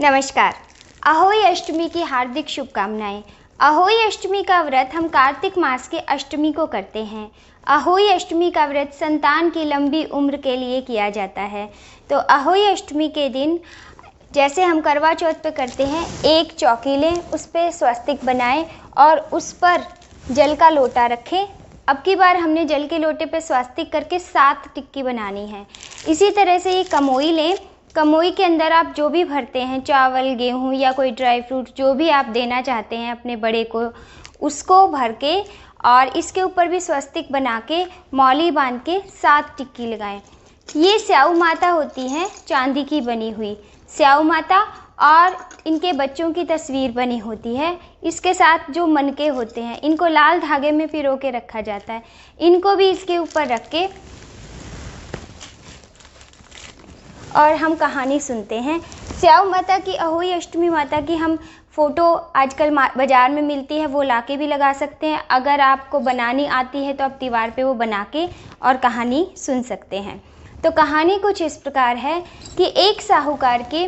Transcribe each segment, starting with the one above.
नमस्कार। अहोई अष्टमी की हार्दिक शुभकामनाएं। अहोई अष्टमी का व्रत हम कार्तिक मास के अष्टमी को करते हैं। अहोई अष्टमी का व्रत संतान की लंबी उम्र के लिए किया जाता है। तो अहोई अष्टमी के दिन जैसे हम करवा चौथ पे करते हैं, एक चौकी लें, उस पर स्वस्तिक बनाएं और उस पर जल का लोटा रखें। अब की बार हमने जल के लोटे पे स्वस्तिक करके 7 टिक्की बनानी है। इसी तरह से ये कमोई लें। कमोई के अंदर आप जो भी भरते हैं, चावल, गेहूँ या कोई ड्राई फ्रूट, जो भी आप देना चाहते हैं अपने बड़े को, उसको भर के और इसके ऊपर भी स्वस्तिक बना के मौली बांध के 7 टिक्की लगाएं। ये स्याऊ माता होती हैं, चांदी की बनी हुई स्याऊ माता, और इनके बच्चों की तस्वीर बनी होती है। इसके साथ जो मनके होते हैं, इनको लाल धागे में पिरो के रखा जाता है। इनको भी इसके ऊपर रख के और हम कहानी सुनते हैं। स्याऊ माता की, अहोई अष्टमी माता की हम फ़ोटो आजकल बाज़ार में मिलती है, वो लाके भी लगा सकते हैं। अगर आपको बनानी आती है तो आप दीवार पे वो बना के और कहानी सुन सकते हैं। तो कहानी कुछ इस प्रकार है कि एक साहूकार के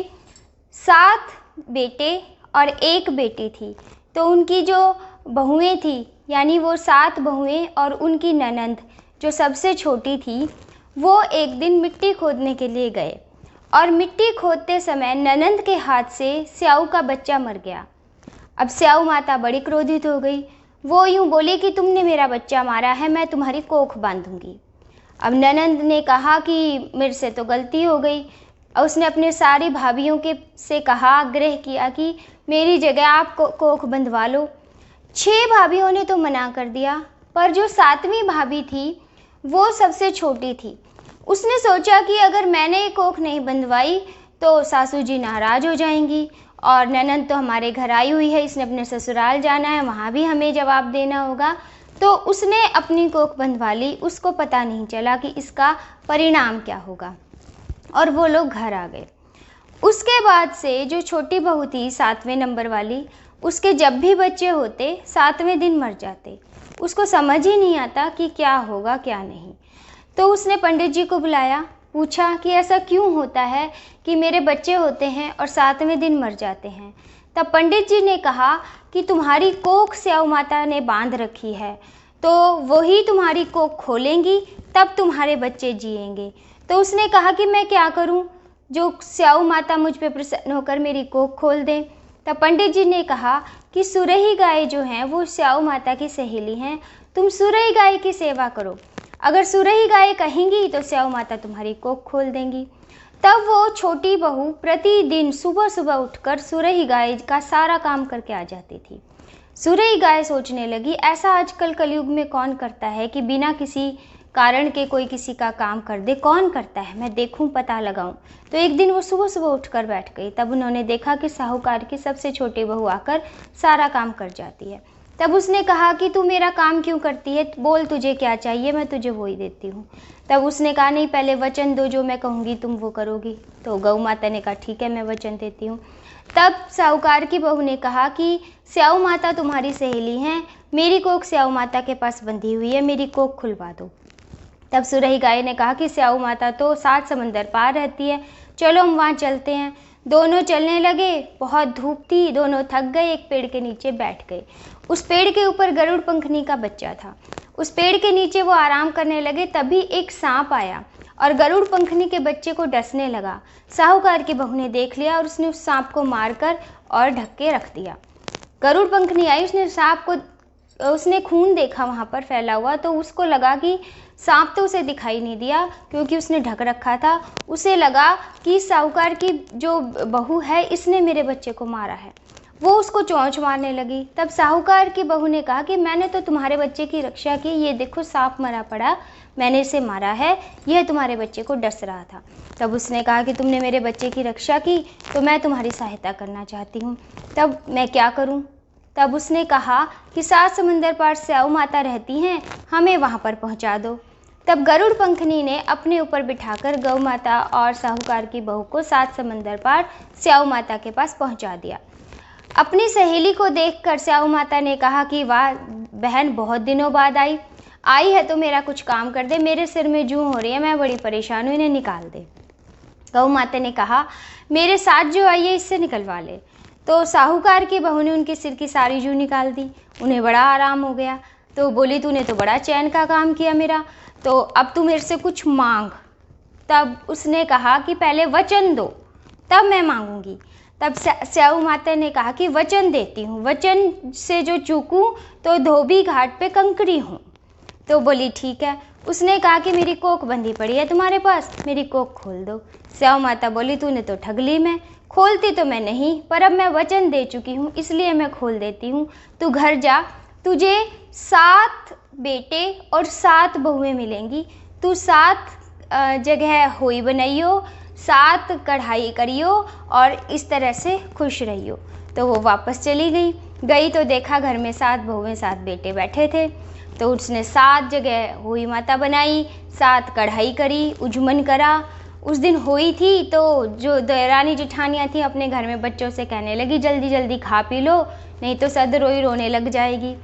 7 बेटे और 1 बेटी थी। तो उनकी जो बहुएं थी, यानी वो 7 बहुएं और उनकी ननंद जो सबसे छोटी थी, वो एक दिन मिट्टी खोदने के लिए गए और मिट्टी खोदते समय ननंद के हाथ से स्याऊ का बच्चा मर गया। अब स्याऊ माता बड़ी क्रोधित हो गई। वो यूँ बोली कि तुमने मेरा बच्चा मारा है, मैं तुम्हारी कोख बांधूंगी। अब ननंद ने कहा कि मेरे से तो गलती हो गई। और उसने अपने सारी भाभीयों के से कहा, आग्रह किया कि मेरी जगह आप कोख बंधवा लो। 6 भाभीयों ने तो मना कर दिया, पर जो 7वीं भाभी थी वो सबसे छोटी थी। उसने सोचा कि अगर मैंने कोख नहीं बंधवाई तो सासू जी नाराज़ हो जाएंगी, और ननंद तो हमारे घर आई हुई है, इसने अपने ससुराल जाना है, वहाँ भी हमें जवाब देना होगा। तो उसने अपनी कोख बंधवा ली। उसको पता नहीं चला कि इसका परिणाम क्या होगा, और वो लोग घर आ गए। उसके बाद से जो छोटी बहू थी 7वें नंबर वाली, उसके जब भी बच्चे होते 7वें दिन मर जाते। उसको समझ ही नहीं आता कि क्या होगा क्या नहीं। तो उसने पंडित जी को बुलाया, पूछा कि ऐसा क्यों होता है कि मेरे बच्चे होते हैं और 7वें दिन मर जाते हैं। तब पंडित जी ने कहा कि तुम्हारी कोख स्याऊ माता ने बांध रखी है, तो वही तुम्हारी कोख खोलेंगी, तब तुम्हारे बच्चे जिएंगे। तो उसने कहा कि मैं क्या करूं, जो स्याऊ माता मुझ पे प्रसन्न होकर मेरी कोख खोल दें। तब पंडित जी ने कहा कि सुरही गाय जो हैं वो स्याऊ माता की सहेली हैं, तुम सुरही गाय की सेवा करो। अगर सुरही गाय कहेंगी तो स्याऊ माता तुम्हारी कोख खोल देंगी। तब वो छोटी बहू प्रतिदिन सुबह सुबह उठकर सुरही गाय का सारा काम करके आ जाती थी। सुरही गाय सोचने लगी, ऐसा आजकल कलयुग में कौन करता है कि बिना किसी कारण के कोई किसी का काम कर दे, कौन करता है, मैं देखूं, पता लगाऊं। तो एक दिन वो सुबह सुबह उठकर बैठ गई। तब उन्होंने देखा कि साहूकार की सबसे छोटी बहू आकर सारा काम कर जाती है। तब उसने कहा कि तू मेरा काम क्यों करती है, बोल तुझे क्या चाहिए, मैं तुझे वो ही देती हूँ। तब उसने कहा, नहीं, पहले वचन दो, जो मैं कहूँगी तुम वो करोगी। तो गौ माता ने कहा, ठीक है, मैं वचन देती हूँ। तब साहूकार की बहू ने कहा कि स्याऊ माता तुम्हारी सहेली हैं, मेरी कोख स्याऊ माता के पास बंधी हुई है, मेरी कोख खुलवा दो। तब सुरही गाय ने कहा कि स्याऊ माता तो 7 समंदर पार रहती है, चलो हम वहाँ चलते हैं। दोनों चलने लगे। बहुत धूप थी, दोनों थक गए, एक पेड़ के नीचे बैठ गए। उस पेड़ के ऊपर गरुड़ पंखनी का बच्चा था। उस पेड़ के नीचे वो आराम करने लगे, तभी एक सांप आया और गरुड़ पंखनी के बच्चे को डसने लगा। साहूकार की बहू ने देख लिया और उसने उस सांप को मारकर और ढक के रख दिया। गरुड़ पंखनी आई, उसने सांप को, उसने खून देखा वहाँ पर फैला हुआ, तो उसको लगा कि सांप तो उसे दिखाई नहीं दिया क्योंकि उसने ढक रखा था। उसे लगा कि साहूकार की जो बहू है, इसने मेरे बच्चे को मारा है। वो उसको चोंच मारने लगी। तब साहूकार की बहू ने कहा कि मैंने तो तुम्हारे बच्चे की रक्षा की, ये देखो सांप मरा पड़ा, मैंने इसे मारा है, यह तुम्हारे बच्चे को डस रहा था। तब उसने कहा कि तुमने मेरे बच्चे की रक्षा की तो मैं तुम्हारी सहायता करना चाहती हूँ, तब मैं क्या करूँ। तब उसने कहा कि 7 समंदर पार स्याऊ माता रहती हैं, हमें वहाँ पर पहुँचा दो। तब गरुड़ पंखनी ने अपने ऊपर बिठाकर गौ माता और साहूकार की बहू को 7 समंदर पार स्याऊ माता के पास पहुँचा दिया। अपनी सहेली को देखकर स्याऊ माता ने कहा कि वाह बहन, बहुत दिनों बाद आई है तो मेरा कुछ काम कर दे, मेरे सिर में जूं हो रही है, मैं बड़ी परेशान हूँ, इन्हें निकाल दे। गौ माता ने कहा मेरे साथ जो आई है इससे निकलवा ले। तो साहूकार की बहू ने उनके सिर की सारी जूं निकाल दी। उन्हें बड़ा आराम हो गया। तो बोली तूने तो बड़ा चैन का काम किया मेरा, तो अब तू मेरे से कुछ मांग। तब उसने कहा कि पहले वचन दो तब मैं मांगूंगी। तब स्याऊ माता ने कहा कि वचन देती हूँ, वचन से जो चूकूं तो धोबी घाट पे कंकड़ी हूँ। तो बोली ठीक है। उसने कहा कि मेरी कोख बंधी पड़ी है तुम्हारे पास, मेरी कोख खोल दो। स्याऊ माता बोली तूने तो ठग ली, मैं खोलती तो मैं नहीं, पर अब मैं वचन दे चुकी हूँ इसलिए मैं खोल देती हूँ। तू घर जा, तुझे 7 बेटे और 7 बहुएं मिलेंगी। तू 7 जगह होई बनाइयो, 7 कढ़ाई करियो और इस तरह से खुश रहियो। तो वो वापस चली गई तो देखा घर में 7 बहुएं 7 बेटे बैठे थे। तो उसने 7 जगह होई माता बनाई, 7 कढ़ाई करी, उजमन करा। उस दिन हुई थी तो जो देवरानी जेठानियाँ थी अपने घर में बच्चों से कहने लगी जल्दी जल्दी खा पी लो, नहीं तो सदरोई रोने लग जाएगी।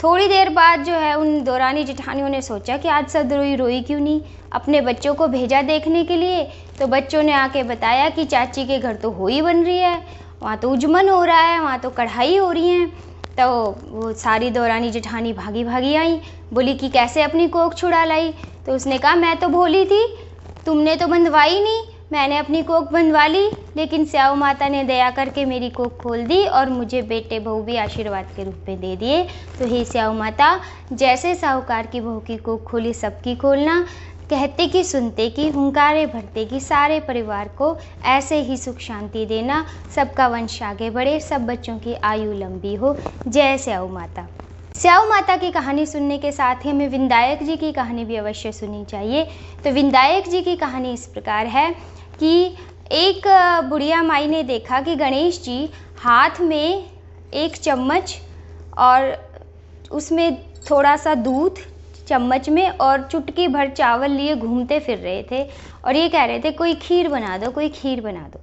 थोड़ी देर बाद जो है उन देवरानी जेठानियों ने सोचा कि आज सदरोई रोई क्यों नहीं, अपने बच्चों को भेजा देखने के लिए। तो बच्चों ने आके बताया कि चाची के घर तो होई बन रही है, वहाँ तो उजमन हो रहा है, वहाँ तो कढ़ाई हो रही है। तो वो सारी देवरानी जेठानी भागी भागी आई, बोली कि कैसे अपनी कोख छुड़ा लाई। तो उसने कहा मैं तो भोली थी, तुमने तो बंधवाई नहीं, मैंने अपनी कोख बंधवा ली, लेकिन स्याऊ माता ने दया करके मेरी कोख खोल दी और मुझे बेटे बहू भी आशीर्वाद के रूप में दे दिए। तो हे स्याऊ माता, जैसे साहूकार की बहू की कोख खोली सबकी खोलना, कहते कि सुनते कि हुंकारे भरते कि सारे परिवार को ऐसे ही सुख शांति देना, सबका वंश आगे बढ़े, सब बच्चों की आयु लंबी हो। जय स्याऊ माता। स्याऊ माता की कहानी सुनने के साथ ही हमें विंदायक जी की कहानी भी अवश्य सुननी चाहिए। तो विंदायक जी की कहानी इस प्रकार है कि एक बुढ़िया माई ने देखा कि गणेश जी हाथ में एक चम्मच और उसमें थोड़ा सा दूध चम्मच में और चुटकी भर चावल लिए घूमते फिर रहे थे और ये कह रहे थे कोई खीर बना दो, कोई खीर बना दो।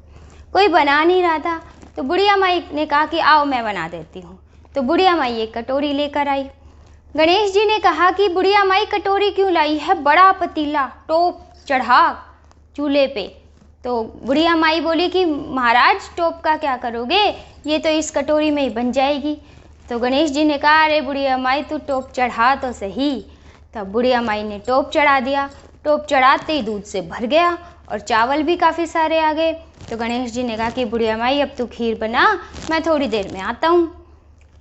कोई बना नहीं रहा था। तो बुढ़िया माई ने कहा कि आओ मैं बना देती हूँ। तो बुढ़िया माई एक कटोरी लेकर आई। गणेश जी ने कहा कि बुढ़िया माई कटोरी क्यों लाई है, बड़ा पतीला टोप चढ़ा चूल्हे पे। तो बुढ़िया माई बोली कि महाराज टोप का क्या करोगे, ये तो इस कटोरी में ही बन जाएगी। तो गणेश जी ने कहा अरे बुढ़िया माई तू टोप चढ़ा तो सही। तब बुढ़िया माई ने टोप चढ़ा दिया। टोप चढ़ाते ही दूध से भर गया और चावल भी काफ़ी सारे आ गए। तो गणेश जी ने कहा कि बुढ़िया माई अब तू खीर बना, मैं थोड़ी देर में आता हूँ।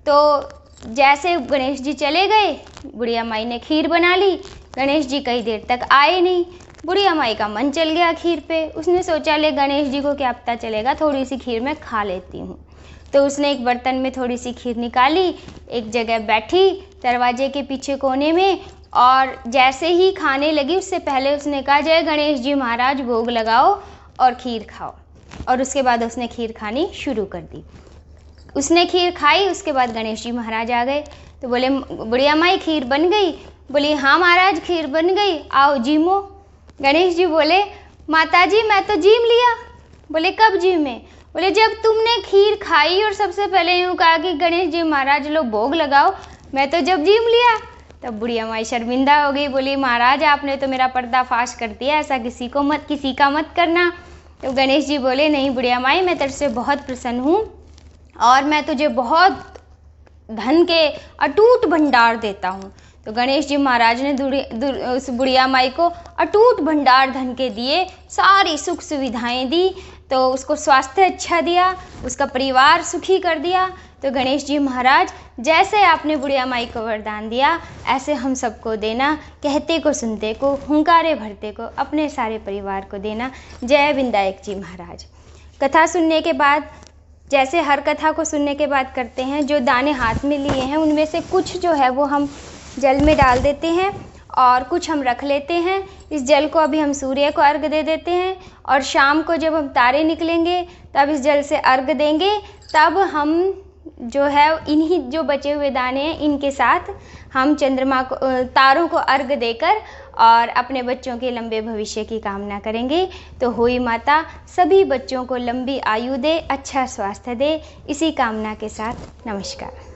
तो जैसे गणेश जी चले गए, बुढ़िया माई ने खीर बना ली। गणेश जी कई देर तक आए नहीं। बुढ़िया माई का मन चल गया खीर पे। उसने सोचा ले गणेश जी को क्या पता चलेगा, थोड़ी सी खीर मैं खा लेती हूँ। तो उसने एक बर्तन में थोड़ी सी खीर निकाली, एक जगह बैठी दरवाजे के पीछे कोने में, और जैसे ही खाने लगी उससे पहले उसने कहा जय गणेश जी महाराज भोग लगाओ और खीर खाओ। और उसके बाद उसने खीर खानी शुरू कर दी। उसने खीर खाई, उसके बाद गणेश जी महाराज आ गए। तो बोले बुढ़िया माई खीर बन गई? बोली हाँ महाराज खीर बन गई, आओ जीमो। गणेश जी बोले माता जी मैं तो जीम लिया। बोले कब जीमे? बोले जब तुमने खीर खाई और सबसे पहले यूँ कहा कि गणेश जी महाराज लो भोग लगाओ, मैं तो जब जीम लिया। तब बुढ़िया माई शर्मिंदा हो गई, बोली महाराज आपने तो मेरा पर्दाफाश कर दिया, ऐसा किसी का मत करना। तो गणेश जी बोले नहीं बुढ़िया माई मैं तेरे से बहुत प्रसन्न हूँ और मैं तुझे बहुत धन के अटूट भंडार देता हूँ। तो गणेश जी महाराज ने उस बुढ़िया माई को अटूट भंडार धन के दिए, सारी सुख सुविधाएं दी, तो उसको स्वास्थ्य अच्छा दिया, उसका परिवार सुखी कर दिया। तो गणेश जी महाराज जैसे आपने बुढ़िया माई को वरदान दिया ऐसे हम सबको देना, कहते को सुनते को हुंकारे भरते को अपने सारे परिवार को देना। जय विंदायक जी महाराज। कथा सुनने के बाद जैसे हर कथा को सुनने के बाद करते हैं, जो दाने हाथ में लिए हैं उनमें से कुछ जो है वो हम जल में डाल देते हैं और कुछ हम रख लेते हैं। इस जल को अभी हम सूर्य को अर्घ दे देते हैं और शाम को जब हम तारे निकलेंगे तब इस जल से अर्घ देंगे। तब हम जो है इन्हीं जो बचे हुए दाने हैं इनके साथ हम चंद्रमा को तारों को अर्घ देकर और अपने बच्चों के लंबे भविष्य की कामना करेंगे। तो होई माता सभी बच्चों को लंबी आयु दे, अच्छा स्वास्थ्य दे, इसी कामना के साथ नमस्कार।